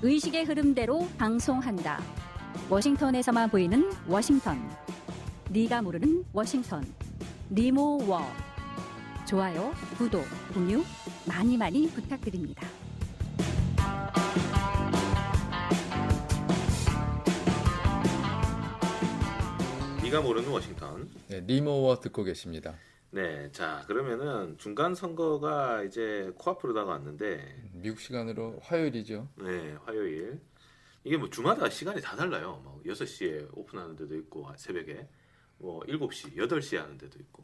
의식의 흐름대로 방송한다. 워싱턴에서만 보이는 워싱턴. 네가 모르는 워싱턴. 리모워. 좋아요, 구독, 공유 많이 많이 부탁드립니다. 네가 모르는 워싱턴. 네, 리모워 듣고 계십니다. 네, 자 그러면은 중간 선거가 이제 코앞으로 다가왔는데, 미국 시간으로 화요일이죠. 네, 화요일. 이게 뭐 주마다 시간이 다 달라요. 뭐 6시에 오픈하는 데도 있고 새벽에 뭐 7시, 8시에 하는 데도 있고.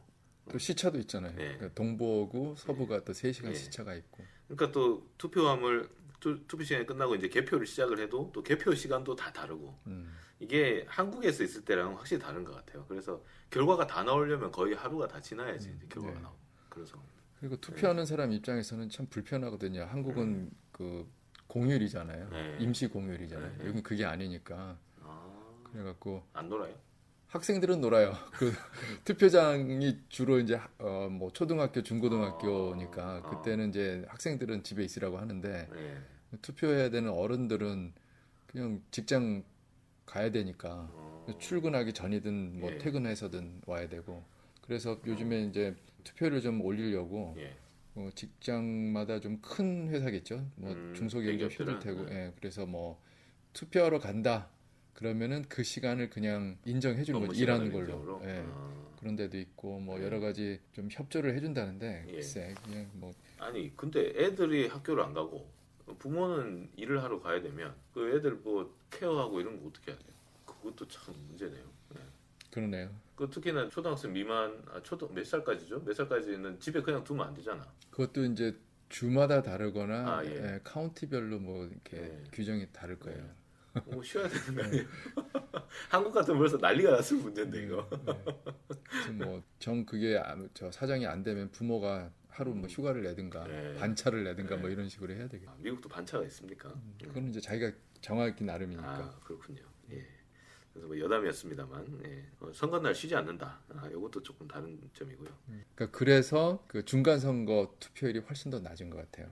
또 시차도 있잖아요. 네. 그러니까 동부하고 서부가 또 3시간 네. 시차가 있고. 그러니까 또 투표 시간이 끝나고 이제 개표를 시작을 해도 또 개표 시간도 다 다르고. 이게 한국에서 있을 때랑 확실히 다른 것 같아요. 그래서 결과가 다 나오려면 거의 하루가 다 지나야지 이제 결과가 네. 나오고. 그래서 그리고 투표하는 사람 입장에서는 참 불편하거든요. 한국은 그 공휴일이잖아요. 네. 임시 공휴일이잖아요. 네. 여긴 그게 아니니까. 아, 그래갖고 안 놀아요? 학생들은 놀아요. 그 투표장이 주로 이제 뭐 초등학교, 중고등학교니까 그때는 이제 학생들은 집에 있으라고 하는데 네. 투표해야 되는 어른들은 그냥 직장 가야 되니까 출근하기 전이든 뭐 예. 퇴근해서든 와야 되고 그래서 요즘에 이제 투표를 좀 올리려고 예. 직장마다 좀 큰 회사겠죠. 뭐 중소기업도 힘들 테고. 대기업들은, 예. 그래서 뭐 투표하러 간다. 그러면은 그 시간을 그냥 인정해 주는 업무 거죠. 일하는 시간을 걸로. 인정으로? 예. 그런 데도 있고 뭐 네. 여러 가지 좀 협조를 해 준다는데 예. 글쎄 그냥 뭐 아니 근데 애들이 학교를 안 가고 부모는 일을 하러 가야 되면 그 애들 뭐 케어하고 이런 거 어떻게 해야 돼요? 그것도 참 문제네요. 네. 그러네요. 그 특히나 초등학생 미만 몇 살까지죠? 몇 살까지는 집에 그냥 두면 안 되잖아. 그것도 이제 주마다 다르거나 아, 예. 예, 카운티별로 뭐 이렇게 네. 규정이 다를 거예요. 뭐 쉬어야 되는 거 아니에요? 한국 같으면 벌써 난리가 났을 문제인데 이거. 그래서 뭐정 그게 저 사정이 안 되면 부모가 하루 뭐 휴가를 내든가 네. 반차를 내든가 네. 뭐 이런 식으로 해야 되겠죠. 미국도 반차가 있습니까? 그건 이제 자기가 정하기 나름이니까. 아 그렇군요. 예. 그래서 뭐 여담이었습니다만 예. 선거날 쉬지 않는다. 이것도 조금 다른 점이고요. 그러니까 그래서 그 중간 선거 투표율이 훨씬 더 낮은 것 같아요.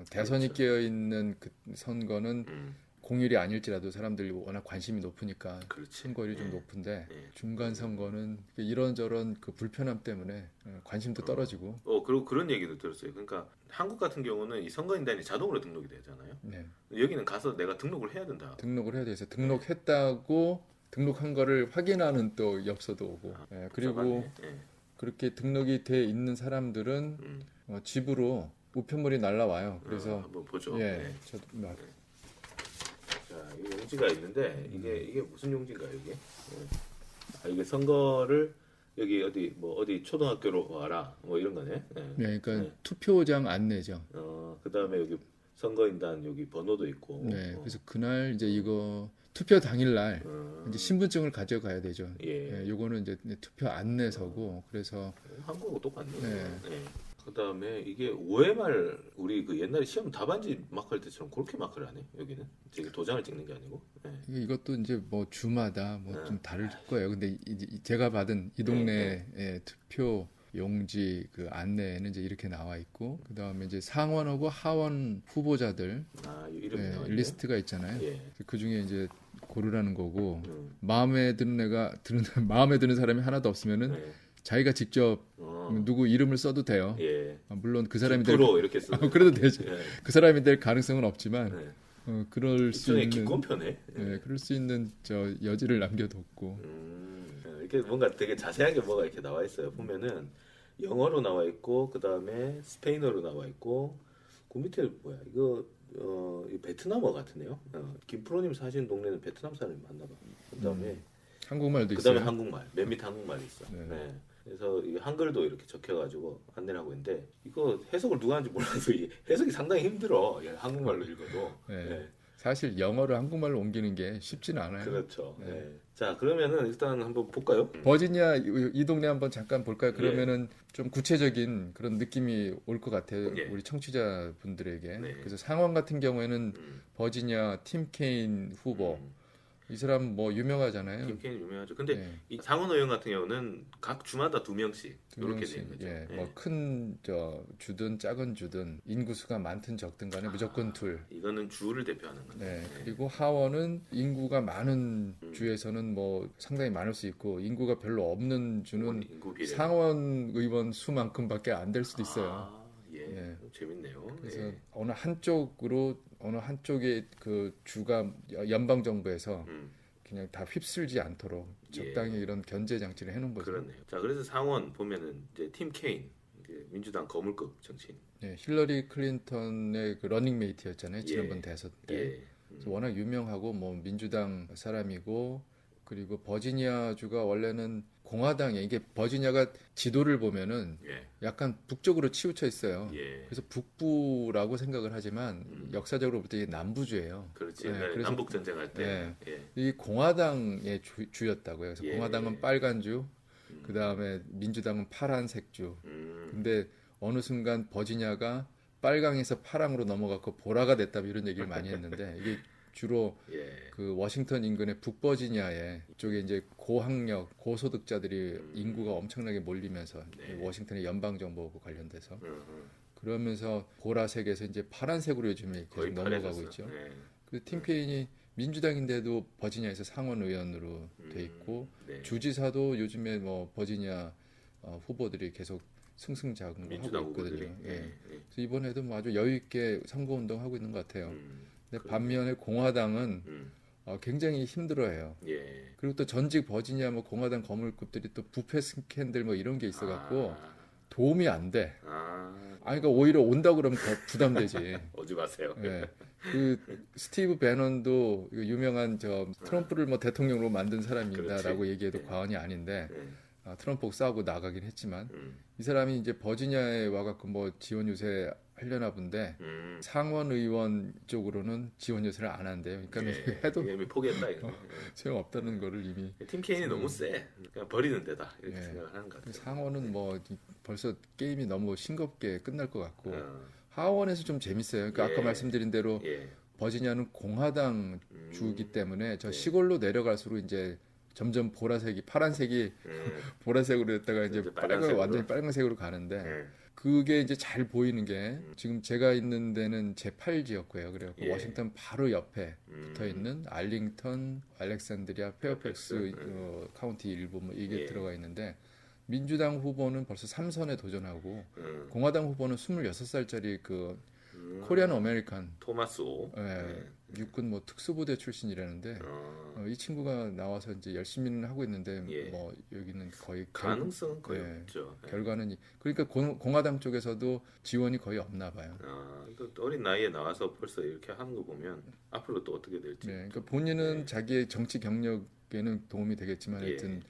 대선이 그렇죠. 끼어 있는 그 선거는 음, 공휴일이 아닐지라도 사람들이 워낙 관심이 높으니까 그렇지. 선거율이 좀 예. 높은데 예. 중간 선거는 이런저런 그 불편함 때문에 관심도 떨어지고. 그리고 그런 얘기도 들었어요. 그러니까 한국 같은 경우는 이 선거인단이 자동으로 등록이 되잖아요. 네. 여기는 가서 내가 등록을 해야 된다. 등록을 해야 돼서 등록했다고 등록한 거를 확인하는 또 엽서도 오고. 예, 그리고 복잡하네. 예. 그렇게 등록이 돼 있는 사람들은 집으로 우편물이 날라와요. 그래서 한번 보죠. 예, 네. 저도 막 자, 이 용지가 있는데 이게 무슨 용지인가요, 이게? 이게 선거를 여기 어디 초등학교로 와라 뭐 이런 거네. 예. 네, 그러니까 네. 투표장 안내죠. 그다음에 여기 선거인단 여기 번호도 있고. 네, 그래서 그날 이제 이거 투표 당일날 어, 이제 신분증을 가져가야 되죠. 예. 예, 요거는 이제 투표 안내서고 그래서 한국하고 똑같네. 네. 예. 그다음에 이게 5회 말 우리 그 옛날에 시험 답안지 마크할 때처럼 그렇게 마크를 하네. 여기는 저기 도장을 찍는 게 아니고. 예. 이것도 이제 뭐 주마다 뭐 네. 좀 다를 거예요. 근데 제가 받은 이 동네 투표 용지 그 안내에는 이제 이렇게 나와 있고 그 다음에 이제 상원하고 하원 후보자들 이름이 나와 있네. 리스트가 있잖아요. 예. 그 중에 이제 고르라는 거고 음. 마음에 드는 사람이 하나도 없으면은 네. 자기가 직접 누구 이름을 써도 돼요. 예. 물론 그 사람이 될 프로 이렇게 써. 그래도 되죠. 예. 그 사람이 될 가능성은 없지만 네. 그럴 수 일종의 있는 기권표네. 그럴 수 있는 저 여지를 남겨뒀고 이렇게 뭔가 되게 자세하게 뭐가 이렇게 나와 있어요. 보면은 영어로 나와 있고 그 다음에 스페인어로 나와 있고 그 밑에 뭐야 이거 이 베트남어 같으네요. 김프로님 사시는 동네는 베트남 사람이 많나 봐. 그다음에 한국말도 그다음에 있어요. 한국말 맨 밑에 한국말이 있어. 네. 네. 그래서 이 한글도 이렇게 적혀가지고 안내를 하고 있는데 이거 해석을 누가 하는지 몰라서 이 해석이 상당히 힘들어. 한국말로 읽어도. 네. 네. 사실 영어를 한국말로 옮기는 게 쉽지는 않아요. 그렇죠. 네. 네. 자 그러면은 일단 한번 볼까요? 버지니아 이 동네 한번 잠깐 볼까요? 그러면은 좀 구체적인 그런 느낌이 올 것 같아요. 예. 우리 청취자분들에게. 네. 그래서 상원 같은 경우에는 버지니아 팀 케인 후보, 이 사람 뭐 유명하잖아요. 팀 케인 유명하죠. 근데 예. 이 상원 의원 같은 경우는 각 주마다 2명씩 두 이렇게 명씩, 되는 거죠. 예, 예. 뭐 큰 저 주든 작은 주든 인구수가 많든 적든 간에 무조건 둘. 이거는 주를 대표하는 건데. 네. 예. 그리고 하원은 인구가 많은 주에서는 뭐 상당히 많을 수 있고 인구가 별로 없는 주는 인구 비례. 상원 의원 수만큼밖에 안 될 수도 있어요. 아, 예. 예. 재밌네요. 그래서 예. 어느 한쪽의 그 주가 연방 정부에서 그냥 다 휩쓸지 않도록 적당히 이런 견제 장치를 해놓은 거죠. 그렇네요. 자, 그래서 상원 보면은 이제 팀 케인, 이제 민주당 거물급 정치인. 예, 힐러리 클린턴의 그 러닝메이트였잖아요. 지난번 대선 때. 예. 그래서 워낙 유명하고 뭐 민주당 사람이고 그리고 버지니아 주가 원래는 공화당에 이게 버지니아가 지도를 보면은 예. 약간 북쪽으로 치우쳐 있어요. 예. 그래서 북부라고 생각을 하지만 역사적으로 볼 때 이게 남부주예요. 그렇지. 예, 옛날에 그래서- 남북 전쟁할 때. 예. 이 공화당의 주였다고요. 그래서 예. 공화당은 빨간 주, 그 다음에 민주당은 파란색 주. 근데 어느 순간 버지니아가 빨강에서 파랑으로 넘어갔고 보라가 됐다 이런 얘기를 많이 했는데 이게 주로 예. 그 워싱턴 인근의 북버지니아에 이쪽에 이제 고학력, 고소득자들이 인구가 엄청나게 몰리면서 네. 워싱턴의 연방 정부하고 관련돼서 음. 그러면서 보라색에서 이제 파란색으로 요즘에 계속 거의 넘어가고 파래졌어. 있죠. 예. 그 팀 케인이 민주당인데도 버지니아에서 상원 의원으로 돼 있고 네. 주지사도 요즘에 뭐 버지니아 후보들이 계속 승승장구하고 민주당 후보들이. 있거든요. 예. 예. 그래서 이번에도 뭐 아주 여유 있게 선거 운동하고 있는 것 같아요. 근데 그러네요. 반면에 공화당은 음. 굉장히 힘들어해요. 예. 그리고 또 전직 버지니아 뭐 공화당 거물급들이 또 부패 스캔들 뭐 이런 게 있어갖고 도움이 안 돼. 그러니까 오히려 온다 그러면 더 부담되지. 오지 마세요. 예. 그 스티브 배넌도 이거 유명한 저 트럼프를 뭐 대통령으로 만든 사람이다라고 그렇지. 얘기해도 예. 과언이 아닌데 예. 트럼프하고 싸우고 나가긴 했지만 음. 이 사람이 이제 버지니아에 와갖고 뭐 지원 유세 하려나 본데 상원 의원 쪽으로는 지원 유세를 안 한대요. 그러니까 예. 해도 이미 포기했다 이거. 소용 없다는 거를 이미 팀 케인이 너무 세. 그냥 버리는 데다 이렇게 예. 생각을 하는 것 같아요. 상원은 뭐 벌써 게임이 너무 싱겁게 끝날 것 같고 어. 하원에서 좀 재밌어요. 그러니까 예. 아까 말씀드린 대로 예. 버지니아는 공화당 주기 때문에 저 네. 시골로 내려갈수록 이제 점점 보라색이 파란색이 보라색으로 됐다가 이제 이제 빨간색으로. 완전히 빨간색으로 가는데 예. 그게 이제 잘 보이는 게 지금 제가 있는 데는 제8지역구예요. 그래갖고 예. 워싱턴 바로 옆에 붙어 있는 알링턴, 알렉산드리아, 페어팩스 카운티 일부 뭐 이게 예. 들어가 있는데 민주당 후보는 벌써 3선에 도전하고 음. 공화당 후보는 26살짜리 그 코리안 아메리칸 토마스 오. 예, 육군 뭐 특수부대 출신이라는데 이 친구가 나와서 이제 열심히는 하고 있는데 예. 뭐 여기는 거의 가능성은 거의 예. 없죠. 예. 결과는 그러니까 공화당 쪽에서도 지원이 거의 없나 봐요. 또 어린 나이에 나와서 벌써 이렇게 하는 거 보면 앞으로 또 어떻게 될지. 네, 그러니까 본인은 네. 자기의 정치 경력에는 도움이 되겠지만 예. 하여튼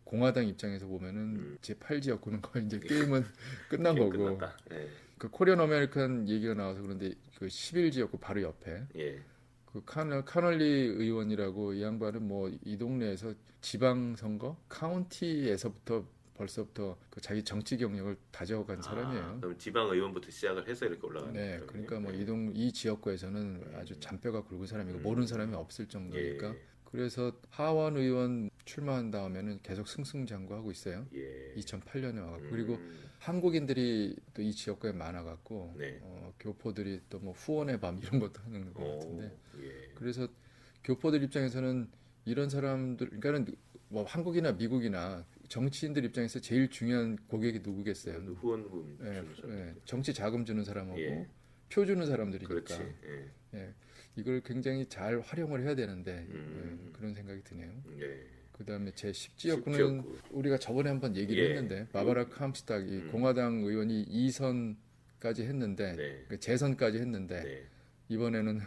공화당 입장에서 보면은 제8지역구는 거의 이제 게임은 끝난 게임 거고 끝났다. 예. 그 코리안 아메리칸 얘기가 나와서 그런데 그 11지역구 바로 옆에 예. 그 카널리 의원이라고 이 양반은 뭐 이 동네에서 지방선거 카운티에서부터 벌써부터 그 자기 정치 경력을 다져간 사람이에요. 그럼 지방 의원부터 시작을 해서 이렇게 올라가는 네, 거군요. 그러니까 뭐 이 지역구에서는 아주 잔뼈가 굵은 사람이고 모르는 사람이 없을 정도니까. 예. 그래서 하원 의원 출마한 다음에는 계속 승승장구하고 있어요. 예. 2008년에 와갖고 그리고 한국인들이 또 이 지역구에 많아갖고 네. 교포들이 또 뭐 후원의 밤 이런 것도 하는 것 같은데 예. 그래서 교포들 입장에서는 이런 사람들 그러니까는 뭐 한국이나 미국이나 정치인들 입장에서 제일 중요한 고객이 누구겠어요? 후원금 예, 주는 사람. 예, 정치 자금 주는 사람하고 예. 표 주는 사람들이니까 그렇지. 예. 예, 이걸 굉장히 잘 활용을 해야 되는데 그런 생각이 드네요. 예. 그다음에 제 10지역구는 10지역구. 우리가 저번에 한번 얘기를 예. 했는데 바바라 캄스탁이 공화당 의원이 2선까지 했는데 네. 그 재선까지 했는데 네. 이번에는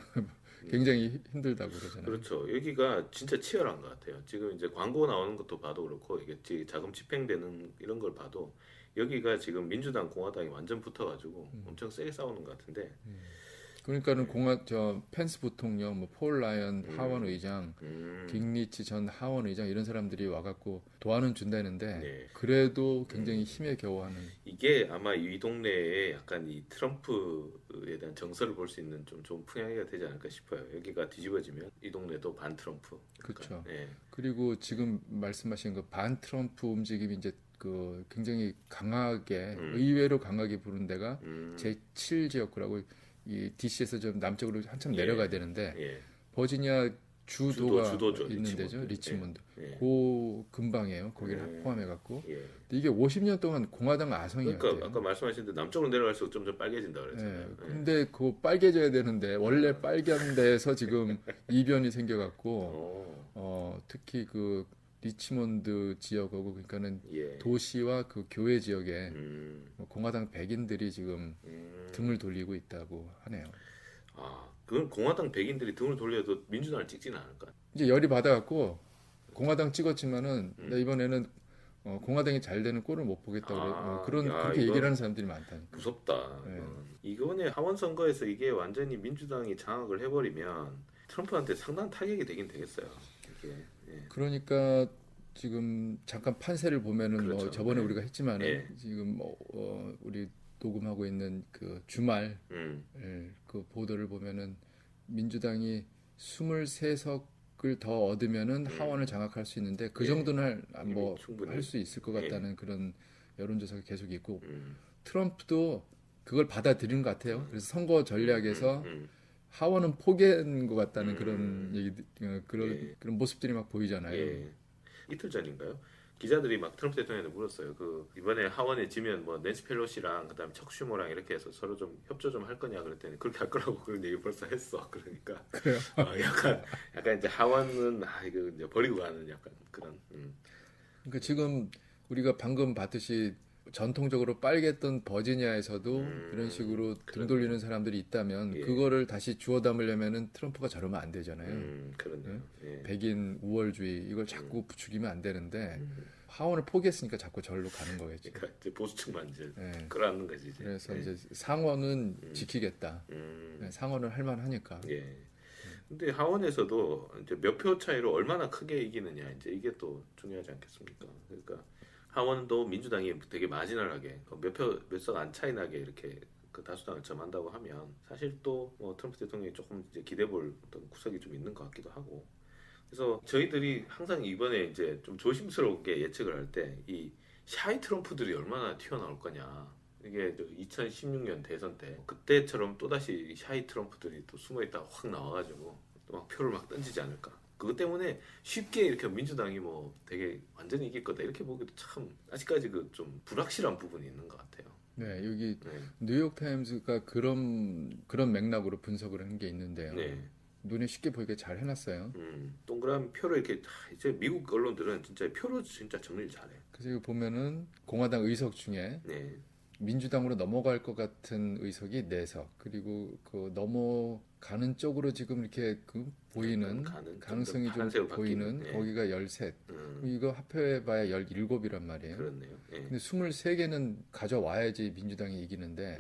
굉장히 힘들다고 그러잖아요. 그렇죠. 여기가 진짜 치열한 것 같아요. 지금 이제 광고 나오는 것도 봐도 그렇고 이게 자금 집행되는 이런 걸 봐도 여기가 지금 민주당 공화당이 완전 붙어가지고 엄청 세게 싸우는 것 같은데 그러니까는 저 펜스 부통령, 뭐 폴 라이언 하원 의장, 깅리치 전 하원 의장 이런 사람들이 와갖고 도와는 준다는데 네. 그래도 굉장히 힘에 겨워하는. 이게 아마 이 동네에 약간 이 트럼프에 대한 정서를 볼 수 있는 좀 좋은 풍향이가 되지 않을까 싶어요. 여기가 뒤집어지면 이 동네도 반 트럼프. 그렇죠. 예. 그리고 지금 말씀하신 그 반 트럼프 움직임이 이제 그 굉장히 강하게 의외로 강하게 부른 데가 제7 지역구라고 이 DC에서 좀 남쪽으로 한참 내려가야 되는데 예. 버지니아 주도가 주도죠. 있는 데죠. 리치몬드. 리치몬드. 예. 그 근방이에요. 거기를 포함해 갖고. 예. 근데 이게 50년 동안 공화당 아성이었대요. 그러니까 아까 말씀하신 대로 남쪽으로 내려갈수록 점점 빨개진다 예. 그랬잖아요. 예. 근데 그 빨개져야 되는데 원래 빨간 데에서 지금 이변이 생겨 갖고 특히 그 리치몬드 지역하고 그러니까는 예. 도시와 그 교회 지역에 음. 공화당 백인들이 지금 등을 돌리고 있다고 하네요. 아, 그건 공화당 백인들이 등을 돌려도 민주당을 찍지는 않을까? 이제 열이 받아갖고 공화당 찍었지만은 나 이번에는 공화당이 잘 되는 꼴을 못 보겠다고 그런 야, 그렇게 이건 얘기를 하는 사람들이 많다니까. 무섭다. 네. 이번에 하원 선거에서 이게 완전히 민주당이 장악을 해버리면 트럼프한테 상당한 타격이 되긴 되겠어요. 이게. 예. 그러니까 지금 잠깐 판세를 보면은 그렇죠. 뭐 저번에 네. 우리가 했지만은 예. 지금 우리 녹음하고 있는 그 주말 그 보도를 보면은 민주당이 23석을 더 얻으면은 하원을 장악할 수 있는데 그 예. 정도는 이미 뭐 충분히. 할 수 있을 것 같다는 그런 여론조사가 계속 있고 음. 트럼프도 그걸 받아들이는 것 같아요. 그래서 선거 전략에서 음. 하원은 포기한 것 같다는 그런 얘기, 그런 예. 그런 모습들이 막 보이잖아요. 예. 이틀 전인가요? 기자들이 막 트럼프 대통령한테 물었어요. 그 이번에 하원에 지면 뭐 낸시 펠로시랑 그다음에 척 슈머랑 이렇게 해서 서로 좀 협조 좀 할 거냐 그랬더니 그렇게 할 거라고 그런 얘기 벌써 했어. 그러니까 그래요? 약간 이제 하원은 이거 이제 버리고 가는 약간 그런. 그러니까 지금 우리가 방금 봤듯이 전통적으로 빨갰던 버지니아에서도 이런 식으로 등 돌리는 사람들이 있다면 예. 그거를 다시 주워 담으려면은 트럼프가 저러면 안 되잖아요. 그렇네요. 예. 백인 우월주의 이걸 자꾸 부추기면 안 되는데 하원을 포기했으니까 자꾸 절로 가는 거겠죠. 그러니까 이제 보수층만 이제 예. 끌어안는 거지 이제. 그래서 예. 이제 상원은 지키겠다. 음. 상원을 할 만하니까. 예. 근데 하원에서도 이제 몇 표 차이로 얼마나 크게 이기느냐 이제 이게 또 중요하지 않겠습니까? 그러니까 하원도 민주당이 되게 마지널하게 몇 석 안 차이 나게 이렇게 그 다수당을 점한다고 하면 사실 또 뭐 트럼프 대통령이 조금 이제 기대볼 어떤 구석이 좀 있는 것 같기도 하고 그래서 저희들이 항상 이번에 이제 좀 조심스럽게 예측을 할 때 이 샤이 트럼프들이 얼마나 튀어나올 거냐 이게 2016년 대선 때 그때처럼 또다시 샤이 트럼프들이 또 숨어있다가 확 나와가지고 또 막 표를 막 던지지 않을까 그것 때문에 쉽게 이렇게 민주당이 뭐 되게 완전히 이길 거다 이렇게 보기도 참 아직까지 그 좀 불확실한 부분이 있는 것 같아요. 네, 여기 네. 뉴욕 타임즈가 그런 맥락으로 분석을 한 게 있는데요. 네. 눈에 쉽게 보이게 잘 해놨어요. 동그라미 표를 이렇게 이제 미국 언론들은 진짜 표로 진짜 정리를 잘해. 그래서 이거 보면은 공화당 의석 중에 네. 민주당으로 넘어갈 것 같은 의석이 4석 그리고 그 넘어가는 쪽으로 지금 이렇게 그 보이는 가능성이 좀 파란색으로 보이는 바뀌는, 예. 거기가 13 이거 합해봐야 17이란 말이에요. 그렇네요. 예. 근데 23개는 가져와야지 민주당이 이기는데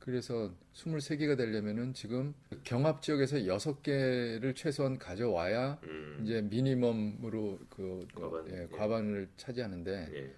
그래서 23개가 되려면은 지금 경합 지역에서 6개를 최소한 가져와야 이제 미니멈으로 과반, 예. 과반을 차지하는데 예.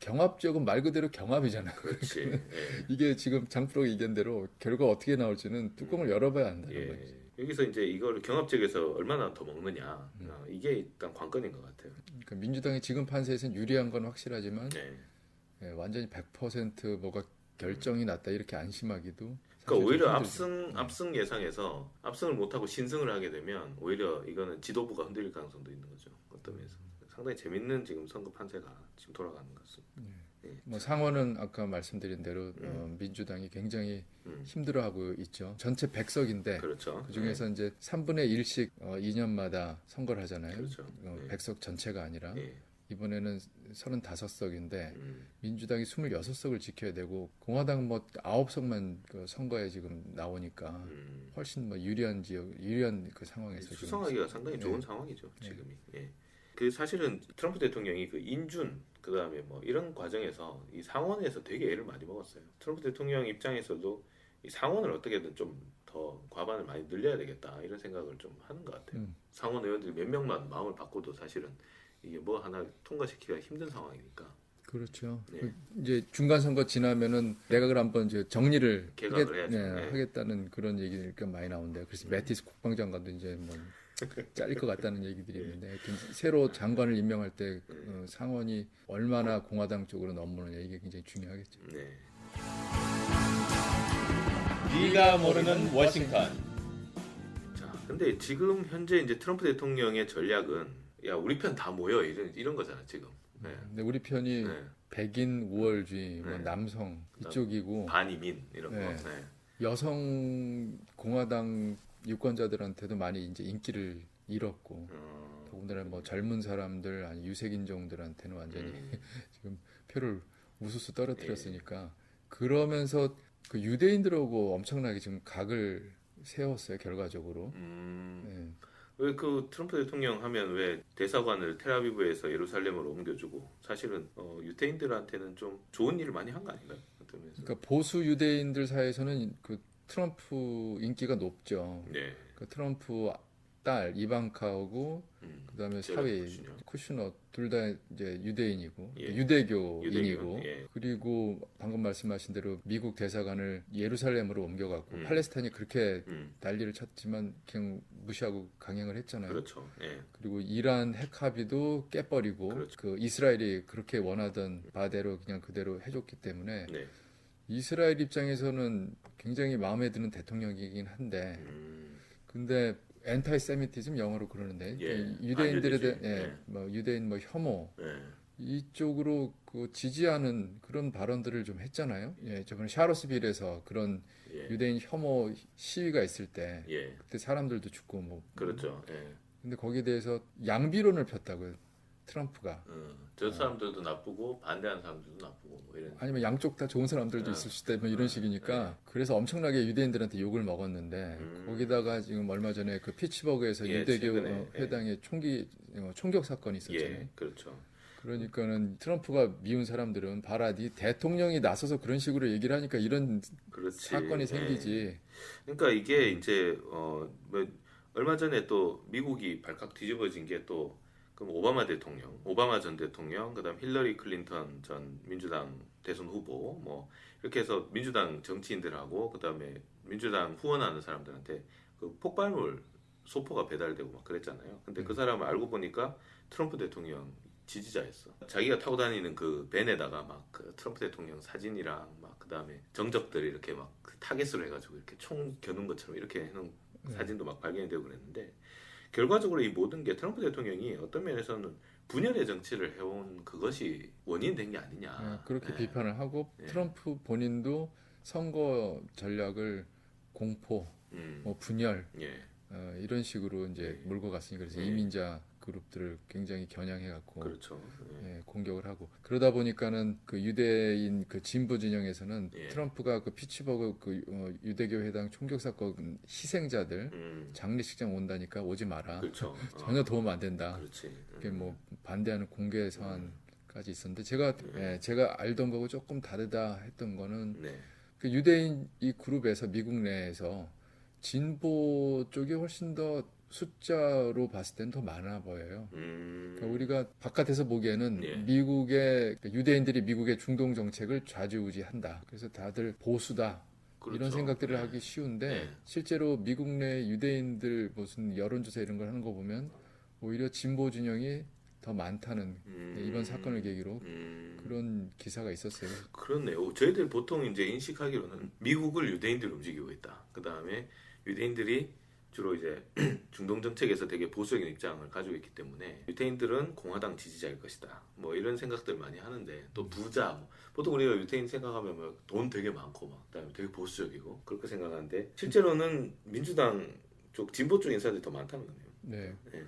경합 지역은 말 그대로 경합이잖아요. 그렇지. 예. 이게 지금 장프로가 얘기한 대로 결과 어떻게 나올지는 뚜껑을 열어봐야 한다는 예. 거지. 여기서 이제 이걸 경합 지역에서 얼마나 더 먹느냐 이게 일단 관건인 것 같아요. 그러니까 민주당이 지금 판세에서는 유리한 건 확실하지만 네. 완전히 100% 뭐가 결정이 났다 이렇게 안심하기도. 그러니까 오히려 힘들죠. 압승 예상에서 압승을 못하고 신승을 하게 되면 오히려 이거는 지도부가 흔들릴 가능성도 있는 거죠. 어떤 면에서 상당히 재밌는 지금 선거 판세가 지금 돌아가는 것 같습니다. 뭐 상원은 아까 말씀드린 대로 민주당이 굉장히 힘들어하고 있죠. 전체 100석인데 그렇죠. 그 중에서 이제 3분의 1씩 2년마다 선거를 하잖아요. 그렇죠. 100석 전체가 아니라 예. 이번에는 35석인데 민주당이 26석을 지켜야 되고 공화당 뭐 9석만 그 선거에 지금 나오니까 훨씬 뭐 유리한 그 상황에서 지금 수성하기가 상당히 좋은 상황이죠. 지금이. 예. 그 사실은 트럼프 대통령이 그 인준 그다음에 뭐 이런 과정에서 이 상원에서 되게 애를 많이 먹었어요. 트럼프 대통령 입장에서도 이 상원을 어떻게든 좀 더 과반을 많이 늘려야 되겠다 이런 생각을 좀 하는 것 같아요. 상원 의원들이 몇 명만 마음을 바꿔도 사실은 이게 뭐 하나 통과시키기가 힘든 상황이니까. 그렇죠. 네. 이제 중간 선거 지나면은 내각을 한번 이제 정리를 개각을 해야죠. 네. 하겠다는 그런 얘기가 많이 나오는데요. 그래서 매티스 국방장관도 이제 뭐 잘릴 것 같다는 얘기들이 있는데 하여튼 새로 장관을 임명할 때 상원이 얼마나 공화당 쪽으로 넘어오느냐 이게 굉장히 중요하겠죠. 네. 네가 모르는 워싱턴. 자, 근데 지금 현재 이제 트럼프 대통령의 전략은 야 우리 편 다 모여 이런 거잖아 지금. 네. 근데 우리 편이 네. 백인 우월주의, 뭐 네. 남성 이쪽이고 반이민 이런 네. 거. 네. 여성 공화당 유권자들한테도 많이 이제 인기를 잃었고 더군다나 뭐 젊은 사람들 아니 유색인종들한테는 완전히 지금 표를 우수수 떨어뜨렸으니까 그러면서 그 유대인들하고 엄청나게 지금 각을 세웠어요 결과적으로. 네. 왜 그 트럼프 대통령 하면 왜 대사관을 텔아비브에서 예루살렘으로 옮겨주고 사실은 유대인들한테는 좀 좋은 일을 많이 한 거 아닌가요? 어떤 면에서? 그러니까 보수 유대인들 사이에서는 그 트럼프 인기가 높죠. 네. 그 트럼프 딸 이방카하고 그다음에 사위 쿠슈너 둘 다 이제 유대인이고 예. 유대교인이고 예. 그리고 방금 말씀하신 대로 미국 대사관을 예루살렘으로 옮겨갔고 팔레스타인이 그렇게 난리를 쳤지만 그냥 무시하고 강행을 했잖아요. 그렇죠. 예. 그리고 이란 핵 합의도 깨버리고 그렇죠. 그 이스라엘이 그렇게 원하던 바대로 그냥 그대로 해줬기 때문에 네. 이스라엘 입장에서는 굉장히 마음에 드는 대통령이긴 한데 근데 엔타이 세미티즘 영어로 그러는데 예. 그 유대인들에 대한 반유대주의. 예. 뭐 유대인 뭐 혐오 네. 이쪽으로 그 지지하는 그런 발언들을 좀 했잖아요. 예, 저번에 샤롯스빌에서 그런 예. 유대인 혐오 시위가 있을 때 예. 그때 사람들도 죽고 뭐 그렇죠. 예. 근데 거기에 대해서 양비론을 폈다고요. 트럼프가 저 사람들도 나쁘고 반대하는 사람들도 나쁘고 뭐 이런. 아니면 양쪽 다 좋은 사람들도 있을 수 있다 뭐 이런 식이니까 그래서 엄청나게 유대인들한테 욕을 먹었는데 거기다가 지금 얼마 전에 그 피츠버그에서 예, 유대교 최근에, 회당에 총격 사건이 있었잖아요. 예. 그렇죠. 그러니까는 트럼프가 미운 사람들은 봐라 네 대통령이 나서서 그런 식으로 얘기를 하니까 이런 그렇지. 사건이 예. 생기지. 그러니까 이게 이제 뭐 얼마 전에 또 미국이 발칵 뒤집어진 게 또 그럼 오바마 전 대통령, 그다음 힐러리 클린턴 전 민주당 대선 후보 뭐 이렇게 해서 민주당 정치인들하고 그다음에 민주당 후원하는 사람들한테 그 폭발물 소포가 배달되고 막 그랬잖아요. 근데 그 사람을 알고 보니까 트럼프 대통령 지지자였어. 자기가 타고 다니는 그 밴에다가 막 그 트럼프 대통령 사진이랑 막 그다음에 정적들 이렇게 막 그 타겟으로 해가지고 이렇게 총 겨눈 것처럼 이렇게 해놓은 사진도 막 발견이 되고 그랬는데 결과적으로 이 모든 게 트럼프 대통령이 어떤 면에서는 분열의 정치를 해온 그것이 원인된 게 아니냐. 그렇게 예. 비판을 하고 예. 트럼프 본인도 선거 전략을 공포, 뭐 분열 예. 이런 식으로 이제 몰고 갔으니까 그래서 이민자 그룹들을 굉장히 겨냥해갖고 그렇죠. 예. 공격을 하고 그러다 보니까는 그 유대인 그 진보 진영에서는 예. 트럼프가 그 피츠버그 그 유대교 회당 총격 사건 희생자들 장례식장 온다니까 오지 마라. 그렇죠. 전혀 도움 안 된다. 그렇지. 이게 뭐 반대하는 공개 서한까지 있었는데 제가 알던 거고 조금 다르다 했던 거는 네. 그 유대인 이 그룹에서 미국 내에서 진보 쪽이 훨씬 더 숫자로 봤을 때는 더 많아 보여요. 그러니까 우리가 바깥에서 보기에는 예. 미국의 유대인들이 미국의 중동 정책을 좌지우지한다. 그래서 다들 보수다. 그렇죠. 이런 생각들을 예. 하기 쉬운데 예. 실제로 미국 내 유대인들 무슨 여론조사 이런 걸 하는 거 보면 오히려 진보 진영이 더 많다는 이번 사건을 계기로 그런 기사가 있었어요. 그렇네요. 저희들 보통 이제 인식하기로는 미국을 유대인들이 움직이고 있다. 그 다음에 유대인들이 주로 이제 중동 정책에서 되게 보수적인 입장을 가지고 있기 때문에 유대인들은 공화당 지지자일 것이다. 뭐 이런 생각들 많이 하는데 또 부자, 뭐 보통 우리가 유대인 생각하면 뭐 돈 되게 많고 막 그다음에 되게 보수적이고 그렇게 생각하는데 실제로는 민주당 쪽 진보 쪽 인사들이 더 많다는 거네요. 네. 네.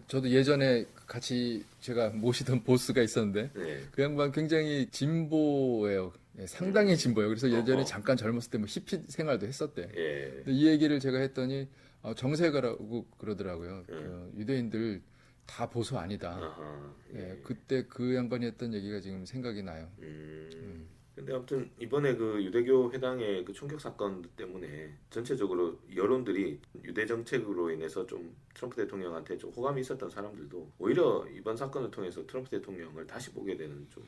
저도 예전에 같이 제가 모시던 보스가 있었는데 네. 그 양반 굉장히 진보예요. 상당히 진보예요. 그래서 예전에 어허. 잠깐 젊었을 때 뭐 히피 생활도 했었대. 예. 근데 이 얘기를 제가 했더니 정세가라고 그러더라고요. 그 유대인들 다 보수 아니다. 아하. 예, 그때 그 양반이 했던 얘기가 지금 생각이 나요. 근데 아무튼 이번에 그 유대교 회당의 그 총격 사건 때문에 전체적으로 여론들이 유대 정책으로 인해서 좀 트럼프 대통령한테 좀 호감이 있었던 사람들도 오히려 이번 사건을 통해서 트럼프 대통령을 다시 보게 되는 좀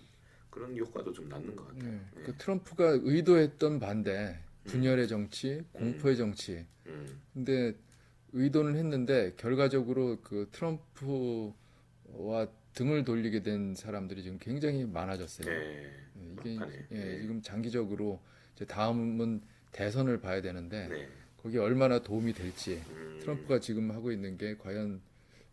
그런 효과도 좀 낳는 것 같아요. 네. 네. 그 트럼프가 의도했던 반대, 분열의 정치, 공포의 정치. 근데 의도는 했는데 결과적으로 그 트럼프와 등을 돌리게 된 사람들이 지금 굉장히 많아졌어요. 네. 이게 막판에. 예, 지금 장기적으로 이제 다음은 대선을 봐야 되는데 네. 거기에 얼마나 도움이 될지 음. 트럼프가 지금 하고 있는 게 과연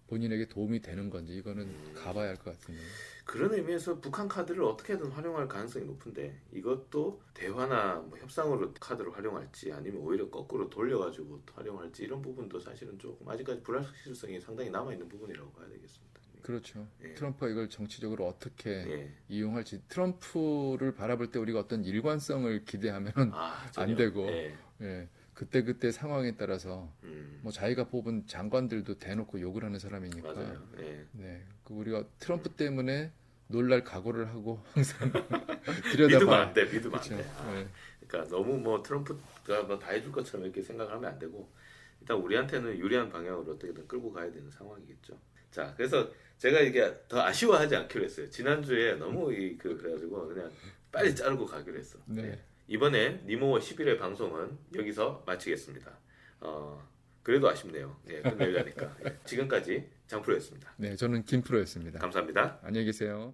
본인에게 도움이 되는 건지 이거는 가봐야 할 것 같은데. 그런 의미에서 북한 카드를 어떻게든 활용할 가능성이 높은데 이것도 대화나 뭐 협상으로 카드를 활용할지 아니면 오히려 거꾸로 돌려가지고 활용할지 이런 부분도 사실은 조금 아직까지 불확실성이 상당히 남아있는 부분이라고 봐야 되겠습니다. 그렇죠. 예. 트럼프가 이걸 정치적으로 어떻게 예. 이용할지 트럼프를 바라볼 때 우리가 어떤 일관성을 기대하면 전혀. 안 되고 예. 예, 그때 상황에 따라서 뭐 자기가 뽑은 장관들도 대놓고 욕을 하는 사람이니까 맞아요. 예. 네, 그 우리가 트럼프 때문에 놀랄 각오를 하고 항상 믿으면 들여다봐. 안 돼. 믿으면 그렇죠. 안 돼. 아, 네. 그러니까 너무 뭐 트럼프가 뭐 다 해줄 것처럼 이렇게 생각하면 안 되고 일단 우리한테는 유리한 방향으로 어떻게든 끌고 가야 되는 상황이겠죠. 자, 그래서 제가 이게 더 아쉬워하지 않기로 했어요. 지난주에 너무 그래가지고 그냥 빨리 자르고 가기로 했어. 네. 네. 이번에 니모어 11회 방송은 여기서 마치겠습니다. 그래도 아쉽네요. 예, 끝내려니까. 예, 지금까지 장프로였습니다. 네, 저는 김프로였습니다. 감사합니다. 안녕히 계세요.